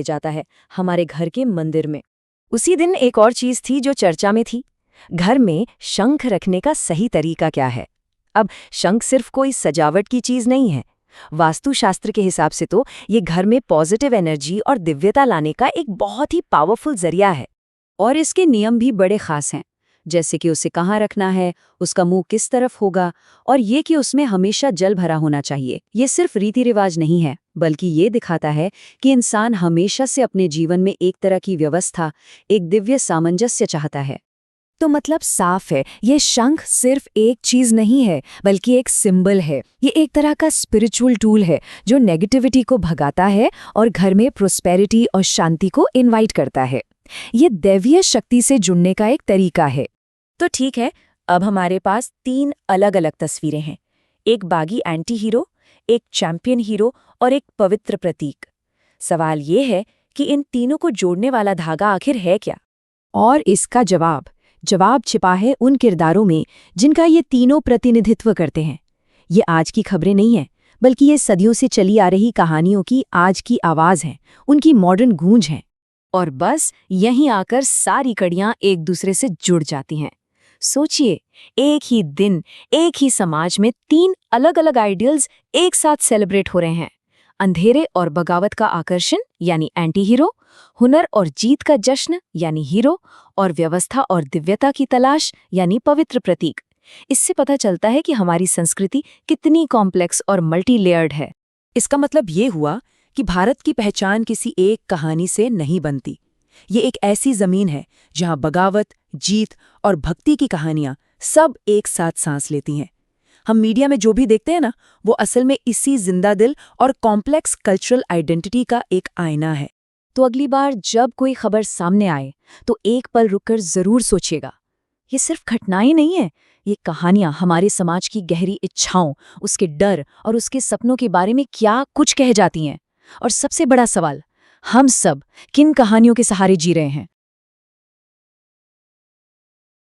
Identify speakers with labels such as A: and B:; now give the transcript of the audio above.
A: जाता है हमारे घर के मंदिर में। उसी दिन एक और चीज थी जो चर्चा में थी। घर में शंख रखने का सही तरीका क्या है। अब शंख सिर्फ कोई सजावट की चीज नहीं है। वास्तुशास्त्र के हिसाब से तो ये घर में पॉजिटिव एनर्जी और दिव्यता लाने का एक बहुत ही पावरफुल जरिया है। और इसके नियम भी बड़े खास हैं, जैसे कि उसे कहाँ रखना है, उसका मुंह किस तरफ होगा, और ये कि उसमें हमेशा जल भरा होना चाहिए। ये सिर्फ रीति रिवाज नहीं है, बल्कि ये दिखाता है कि इंसान हमेशा से अपने जीवन में एक तरह की व्यवस्था, एक दिव्य सामंजस्य चाहता है। तो मतलब साफ है, ये शंख सिर्फ एक चीज नहीं है, बल्कि एक सिंबल है। ये एक तरह का स्पिरिचुअल टूल है जो नेगेटिविटी को भगाता है और घर में प्रोस्पेरिटी और शांति को इनवाइट करता है। ये दैवीय शक्ति से जुड़ने का एक तरीका है। तो ठीक है, अब हमारे पास 3 अलग अलग तस्वीरें हैं। एक बागी एंटी हीरो, एक चैंपियन हीरो और एक पवित्र प्रतीक। सवाल ये है कि इन तीनों को जोड़ने वाला धागा आखिर है क्या? और इसका जवाब छिपा है उन किरदारों में जिनका ये तीनों प्रतिनिधित्व करते हैं। ये आज की खबरें नहीं हैं, बल्कि ये सदियों से चली आ रही कहानियों की आज की आवाज़ हैं, उनकी मॉडर्न गूंज हैं। और बस यहीं आकर सारी कड़ियां एक दूसरे से जुड़ जाती हैं। सोचिए, एक ही दिन, एक ही समाज में 3 अलग-अलग आइडियल्स एक साथ सेलिब्रेट हो रहे हैं। अंधेरे और बगावत का आकर्षण यानी एंटी हीरो, हुनर और जीत का जश्न यानी हीरो, और व्यवस्था और दिव्यता की तलाश यानी पवित्र प्रतीक। इससे पता चलता है कि हमारी संस्कृति कितनी कॉम्प्लेक्स और मल्टी लेयर्ड है।
B: इसका मतलब ये हुआ कि भारत की पहचान किसी एक कहानी से नहीं बनती। ये एक ऐसी जमीन है जहां बगावत, जीत और भक्ति की कहानियां सब एक साथ सांस लेती हैं। हम मीडिया में जो भी देखते हैं ना, वो असल में इसी जिंदा दिल और कॉम्प्लेक्स कल्चरल आइडेंटिटी का एक आईना है।
A: तो अगली बार जब कोई खबर सामने आए तो एक पल रुककर जरूर सोचिएगा, ये सिर्फ घटनाएं नहीं है, ये कहानियां हमारे समाज की गहरी इच्छाओं, उसके डर और उसके सपनों के बारे में क्या कुछ कह जाती हैं। और सबसे बड़ा सवाल, हम सब किन कहानियों के सहारे जी रहे हैं?